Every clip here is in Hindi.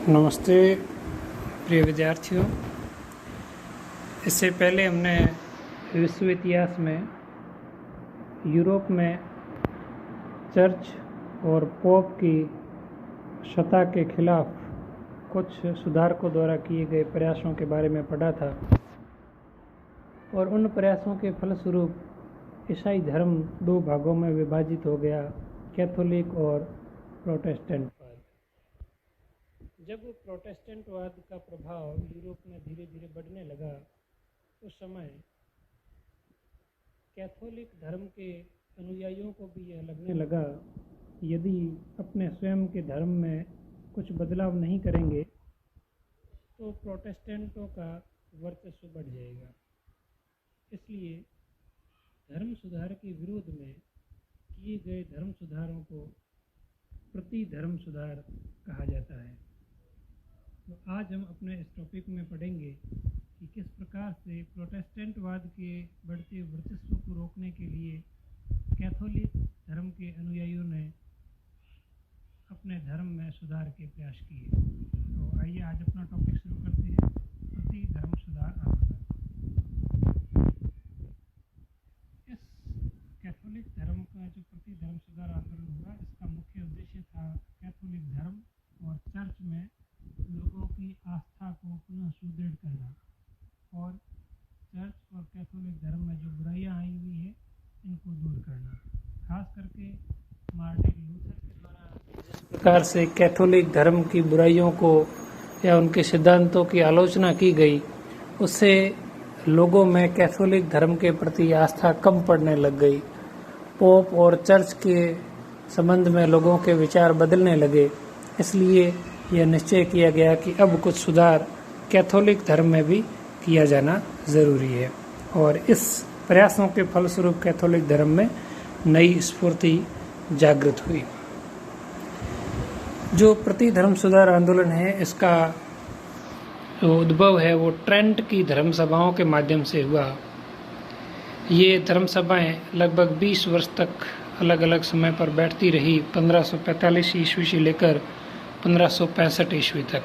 नमस्ते प्रिय विद्यार्थियों। इससे पहले हमने विश्व इतिहास में यूरोप में चर्च और पोप की सत्ता के खिलाफ कुछ सुधारकों द्वारा किए गए प्रयासों के बारे में पढ़ा था और उन प्रयासों के फलस्वरूप ईसाई धर्म दो भागों में विभाजित हो गया, कैथोलिक और प्रोटेस्टेंट। जब प्रोटेस्टेंटवाद का प्रभाव यूरोप में धीरे धीरे बढ़ने लगा, उस समय कैथोलिक धर्म के अनुयायियों को भी यह लगने लगा कि यदि अपने स्वयं के धर्म में कुछ बदलाव नहीं करेंगे तो प्रोटेस्टेंटों का वर्चस्व बढ़ जाएगा। इसलिए धर्म सुधार के विरोध में किए गए धर्म सुधारों को प्रति धर्म सुधार कहा जाता है। तो आज हम अपने इस टॉपिक में पढ़ेंगे कि किस प्रकार से प्रोटेस्टेंटवाद के बढ़ते वर्चस्व को रोकने के लिए कैथोलिक धर्म के अनुयायियों ने अपने धर्म में सुधार के प्रयास किए। तो आइए आज अपना टॉपिक शुरू करते हैं, प्रति धर्म सुधार आंदोलन। इस कैथोलिक धर्म का जो प्रति धर्म सुधार आंदोलन हुआ, इसका मुख्य उद्देश्य था कैथोलिक धर्म और चर्च में लोगों की आस्था को पुनः सुदृढ़ करना और चर्च और कैथोलिक धर्म में जो बुराइयां आई हुई है इनको दूर करना। खास करके मार्टिन लूथर के द्वारा जिस प्रकार से कैथोलिक धर्म की बुराइयों को या उनके सिद्धांतों की आलोचना की गई, उससे लोगों में कैथोलिक धर्म के प्रति आस्था कम पड़ने लग गई। पोप और चर्च के संबंध में लोगों के विचार बदलने लगे। इसलिए यह निश्चय किया गया कि अब कुछ सुधार कैथोलिक धर्म में भी किया जाना ज़रूरी है और इस प्रयासों के फलस्वरूप कैथोलिक धर्म में नई स्फूर्ति जागृत हुई। जो प्रति धर्म सुधार आंदोलन है, इसका जो उद्भव है वो ट्रेंट की धर्म सभाओं के माध्यम से हुआ। ये धर्म सभाएं लगभग 20 वर्ष तक अलग अलग समय पर बैठती रही, 1545 ईस्वी से लेकर 1565 ईस्वी तक।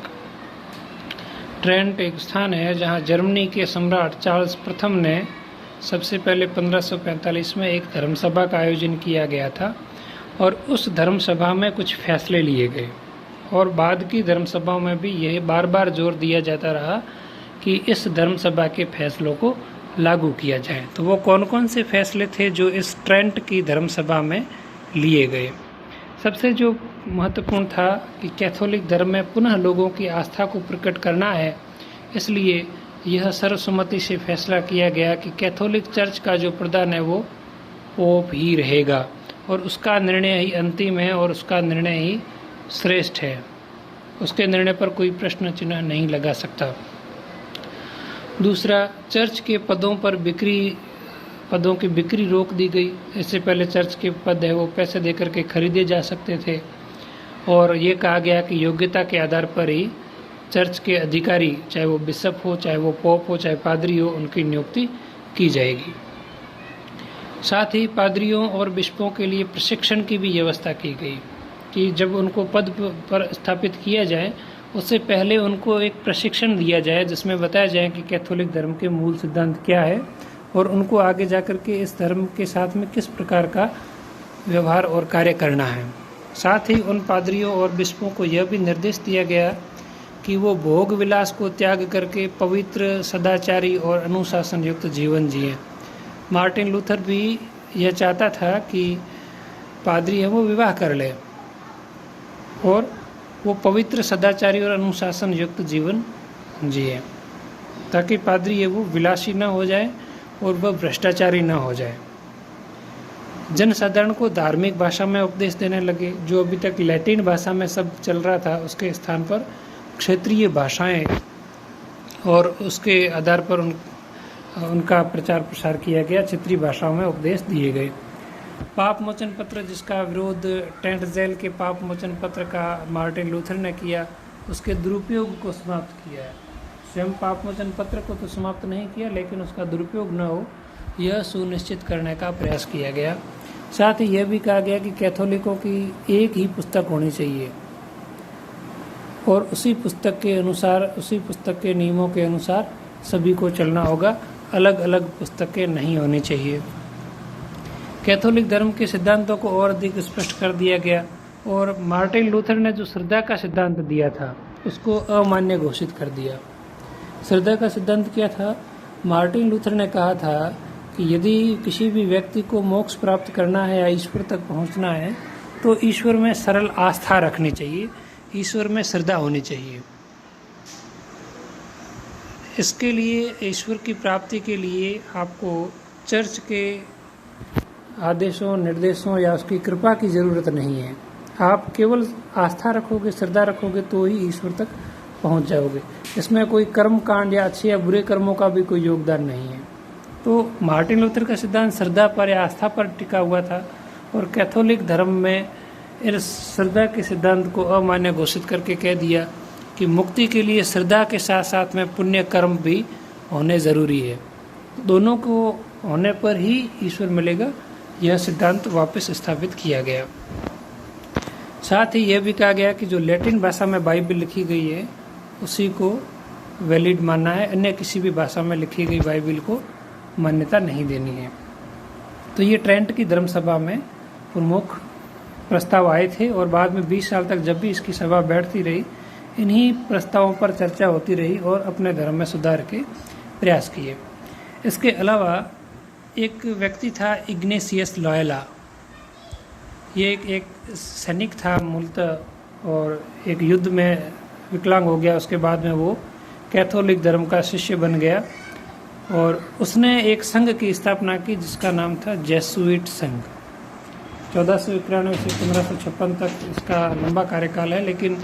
ट्रेंट एक स्थान है जहां जर्मनी के सम्राट चार्ल्स प्रथम ने सबसे पहले 1545 में एक धर्म सभा का आयोजन किया गया था और उस धर्म सभा में कुछ फैसले लिए गए और बाद की धर्म सभाओं में भी यह बार बार जोर दिया जाता रहा कि इस धर्म सभा के फैसलों को लागू किया जाए। तो वो कौन कौन से फैसले थे जो इस ट्रेंट की धर्म सभा में लिए गए? सबसे जो महत्वपूर्ण था कि कैथोलिक धर्म में पुनः लोगों की आस्था को प्रकट करना है, इसलिए यह सर्वसम्मति से फैसला किया गया कि कैथोलिक चर्च का जो प्रधान है वो पोप ही रहेगा और उसका निर्णय ही अंतिम है और उसका निर्णय ही श्रेष्ठ है। उसके निर्णय पर कोई प्रश्न चिन्ह नहीं लगा सकता। दूसरा, चर्च के पदों की बिक्री रोक दी गई। इससे पहले चर्च के पद है वो पैसे देकर के खरीदे जा सकते थे और ये कहा गया कि योग्यता के आधार पर ही चर्च के अधिकारी, चाहे वो बिशप हो, चाहे वो पोप हो, चाहे पादरी हो, उनकी नियुक्ति की जाएगी। साथ ही पादरियों और बिशपों के लिए प्रशिक्षण की भी व्यवस्था की गई कि जब उनको पद पर स्थापित किया जाए उससे पहले उनको एक प्रशिक्षण दिया जाए जिसमें बताया जाए कि कैथोलिक धर्म के मूल सिद्धांत क्या है और उनको आगे जाकर के इस धर्म के साथ में किस प्रकार का व्यवहार और कार्य करना है। साथ ही उन पादरियों और बिशपों को यह भी निर्देश दिया गया कि वो भोग विलास को त्याग करके पवित्र, सदाचारी और अनुशासन युक्त जीवन जिए। मार्टिन लूथर भी यह चाहता था कि पादरी है वो विवाह कर ले और वो पवित्र, सदाचारी और अनुशासन युक्त जीवन जिए, ताकि पादरी है वो विलासी न हो जाए और वह भ्रष्टाचारी न हो जाए। जनसाधारण को धार्मिक भाषा में उपदेश देने लगे। जो अभी तक लैटिन भाषा में सब चल रहा था, उसके स्थान पर क्षेत्रीय भाषाएं और उसके आधार पर उनका प्रचार प्रसार किया गया। क्षेत्रीय भाषाओं में उपदेश दिए गए। पाप मोचन पत्र, जिसका विरोध टेंटजेल के पाप मोचन पत्र का मार्टिन लूथर ने किया, उसके दुरुपयोग को समाप्त किया है। स्वयं पाप मोचन पत्र को तो समाप्त नहीं किया, लेकिन उसका दुरुपयोग न हो यह सुनिश्चित करने का प्रयास किया गया। साथ ही यह भी कहा गया कि कैथोलिकों की एक ही पुस्तक होनी चाहिए और उसी पुस्तक के अनुसार, उसी पुस्तक के नियमों के अनुसार सभी को चलना होगा। अलग अलग पुस्तकें नहीं होनी चाहिए। कैथोलिक धर्म के सिद्धांतों को और अधिक स्पष्ट कर दिया गया और मार्टिन लूथर ने जो श्रद्धा का सिद्धांत दिया था उसको अमान्य घोषित कर दिया। श्रद्धा का सिद्धांत क्या था? मार्टिन लूथर ने कहा था कि यदि किसी भी व्यक्ति को मोक्ष प्राप्त करना है या ईश्वर तक पहुंचना है तो ईश्वर में सरल आस्था रखनी चाहिए, ईश्वर में श्रद्धा होनी चाहिए। इसके लिए, ईश्वर की प्राप्ति के लिए आपको चर्च के आदेशों, निर्देशों या उसकी कृपा की ज़रूरत नहीं है। आप केवल आस्था रखोगे, श्रद्धा रखोगे तो ही ईश्वर तक पहुंच जाओगे। इसमें कोई कर्म कांड या अच्छे या बुरे कर्मों का भी कोई योगदान नहीं है। तो मार्टिन लूथर का सिद्धांत श्रद्धा पर या आस्था पर टिका हुआ था और कैथोलिक धर्म में इस श्रद्धा के सिद्धांत को अमान्य घोषित करके कह दिया कि मुक्ति के लिए श्रद्धा के साथ साथ में पुण्य कर्म भी होने ज़रूरी है। दोनों को होने पर ही ईश्वर मिलेगा। यह सिद्धांत वापस स्थापित किया गया। साथ ही यह भी कहा गया कि जो लैटिन भाषा में बाइबल लिखी गई है उसी को वैलिड मानना है, अन्य किसी भी भाषा में लिखी गई बाइबल को मान्यता नहीं देनी है। तो ये ट्रेंट की धर्म सभा में प्रमुख प्रस्ताव आए थे और बाद में 20 साल तक जब भी इसकी सभा बैठती रही, इन्हीं प्रस्तावों पर चर्चा होती रही और अपने धर्म में सुधार के प्रयास किए। इसके अलावा एक व्यक्ति था इग्नेशियस लॉयला। ये एक सैनिक था मूलतः और एक युद्ध में विकलांग हो गया। उसके बाद में वो कैथोलिक धर्म का शिष्य बन गया और उसने एक संघ की स्थापना की जिसका नाम था जेसुइट संघ। 1491 से 1556 तक इसका लंबा कार्यकाल है, लेकिन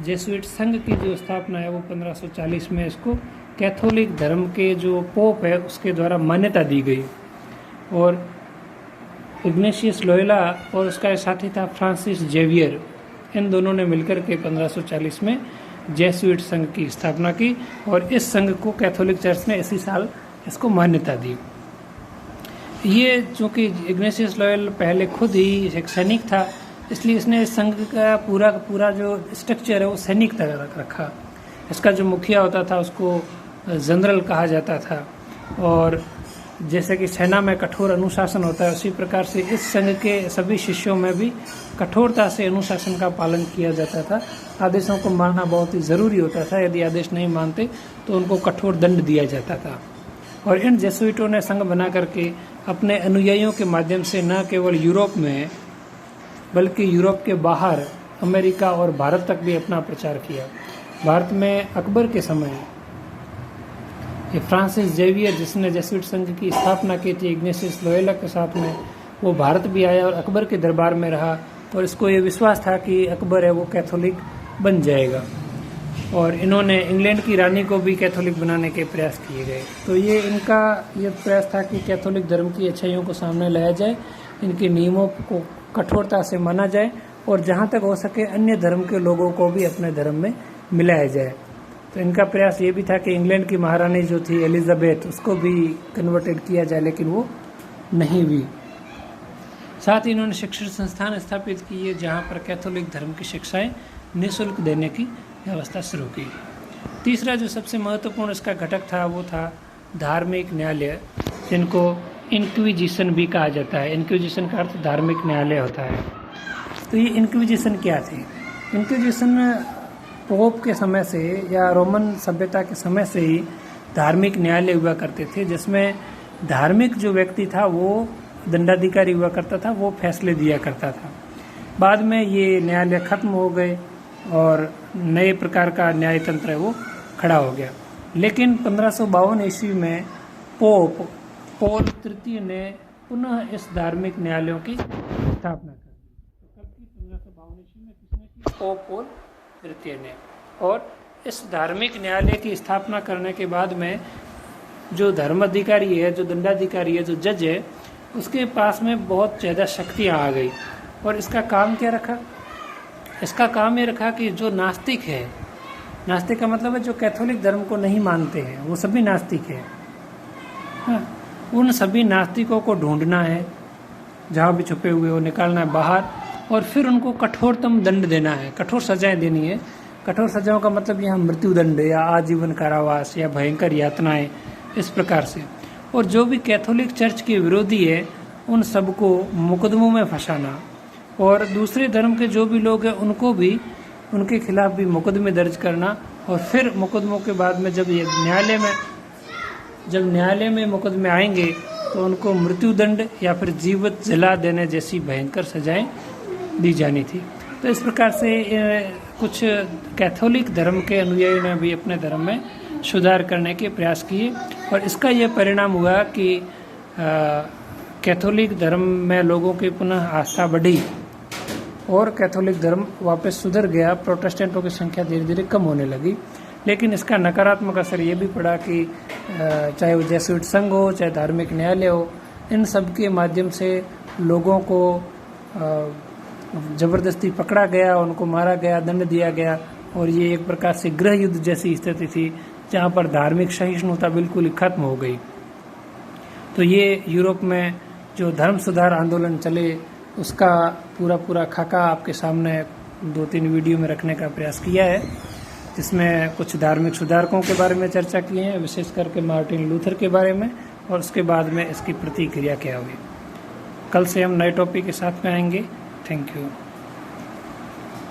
जेसुइट संघ की जो स्थापना है वो 1540 में इसको कैथोलिक धर्म के जो पोप है उसके द्वारा मान्यता दी गई। और इग्नेशियस लोयला और उसका साथी था फ्रांसिस जेवियर, इन दोनों ने मिलकर के 1540 में जेसुइट संघ की स्थापना की और इस संघ को कैथोलिक चर्च ने इसी साल इसको मान्यता दी। ये चूँकि इग्नेशियस लोयल पहले खुद ही एक सैनिक था, इसलिए इसने इस संघ का पूरा जो स्ट्रक्चर है वो सैनिक तरह रखा। इसका जो मुखिया होता था उसको जनरल कहा जाता था और जैसे कि सेना में कठोर अनुशासन होता है उसी प्रकार से इस संघ के सभी शिष्यों में भी कठोरता से अनुशासन का पालन किया जाता था। आदेशों को मानना बहुत ही ज़रूरी होता था। यदि आदेश नहीं मानते तो उनको कठोर दंड दिया जाता था। और इन जेसुइटों ने संघ बना करके अपने अनुयायियों के माध्यम से न केवल यूरोप में बल्कि यूरोप के बाहर अमेरिका और भारत तक भी अपना प्रचार किया। भारत में अकबर के समय ये फ्रांसिस जेवियर जिसने जेसुइट संघ की स्थापना की थी इग्नेशियस लोयला के साथ में, वो भारत भी आया और अकबर के दरबार में रहा और इसको ये विश्वास था कि अकबर है वो कैथोलिक बन जाएगा। और इन्होंने इंग्लैंड की रानी को भी कैथोलिक बनाने के प्रयास किए गए। तो ये इनका ये प्रयास था कि कैथोलिक धर्म की अच्छाइयों को सामने लाया जाए, इनके नियमों को कठोरता से माना जाए और जहाँ तक हो सके अन्य धर्म के लोगों को भी अपने धर्म में मिलाया जाए। तो इनका प्रयास ये भी था कि इंग्लैंड की महारानी जो थी एलिजाबेथ उसको भी कन्वर्टेड किया जाए, लेकिन वो नहीं हुई। साथ ही इन्होंने शिक्षण संस्थान स्थापित किए जहाँ पर कैथोलिक धर्म की शिक्षाएं निःशुल्क देने की व्यवस्था शुरू की। तीसरा जो सबसे महत्वपूर्ण इसका घटक था वो था धार्मिक न्यायालय, जिनको इंक्विजिशन भी कहा जाता है। इंक्विजिशन का अर्थ धार्मिक न्यायालय होता है। तो ये इंक्विजिशन क्या थी? इंक्विजिशन पोप के समय से या रोमन सभ्यता के समय से ही धार्मिक न्यायालय हुआ करते थे, जिसमें धार्मिक जो व्यक्ति था वो दंडाधिकारी हुआ करता था, वो फैसले दिया करता था। बाद में ये न्यायालय खत्म हो गए और नए प्रकार का न्याय तंत्र है वो खड़ा हो गया। लेकिन 1552 ईस्वी में पोप पॉल तृतीय ने पुनः इस धार्मिक न्यायालयों की स्थापना कर दी। तो कब की? 1552 ईस्वी में किसने की? पोप पॉल तृतीय ने। और इस धार्मिक न्यायालय की स्थापना करने के बाद में जो धर्म अधिकारी है, जो दंडाधिकारी है, जो जज है, उसके पास में बहुत ज़्यादा शक्तियाँ आ गई। और इसका काम क्या रखा? इसका काम ये रखा कि जो नास्तिक है, नास्तिक का मतलब है जो कैथोलिक धर्म को नहीं मानते हैं, वो सभी नास्तिक है। हाँ, उन सभी नास्तिकों को ढूंढना है, जहाँ भी छुपे हुए वो निकालना है बाहर और फिर उनको कठोरतम दंड देना है, कठोर सजाएं देनी है कठोर सजाओं का मतलब यहाँ मृत्युदंड या आजीवन कारावास या भयंकर यातनाएं, इस प्रकार से। और जो भी कैथोलिक चर्च के विरोधी है उन सबको मुकदमों में फंसाना, और दूसरे धर्म के जो भी लोग हैं उनको भी, उनके खिलाफ भी मुकदमे दर्ज करना, और फिर मुकदमों के बाद में जब ये न्यायालय में मुकदमे आएंगे तो उनको मृत्युदंड या फिर जीवित जला देने जैसी भयंकर सजाएं दी जानी थी। तो इस प्रकार से कुछ कैथोलिक धर्म के अनुयायियों ने भी अपने धर्म में सुधार करने के प्रयास किए, और इसका यह परिणाम हुआ कि कैथोलिक धर्म में लोगों की पुनः आस्था बढ़ी और कैथोलिक धर्म वापस सुधर गया। प्रोटेस्टेंटों की संख्या धीरे धीरे कम होने लगी। लेकिन इसका नकारात्मक असर ये भी पड़ा कि चाहे वो जेसुइट संघ हो, चाहे धार्मिक न्यायालय हो, इन सब के माध्यम से लोगों को ज़बरदस्ती पकड़ा गया, उनको मारा गया, दंड दिया गया, और ये एक प्रकार से गृह युद्ध जैसी स्थिति थी जहाँ पर धार्मिक सहिष्णुता बिल्कुल ही खत्म हो गई। तो ये यूरोप में जो धर्म सुधार आंदोलन चले उसका पूरा खाका आपके सामने 2-3 वीडियो में रखने का प्रयास किया है, जिसमें कुछ धार्मिक सुधारकों के बारे में चर्चा की है, विशेष करके मार्टिन लूथर के बारे में, और उसके बाद में इसकी प्रतिक्रिया क्या हुई। कल से हम नए टॉपिक के साथ में आएंगे। Thank you.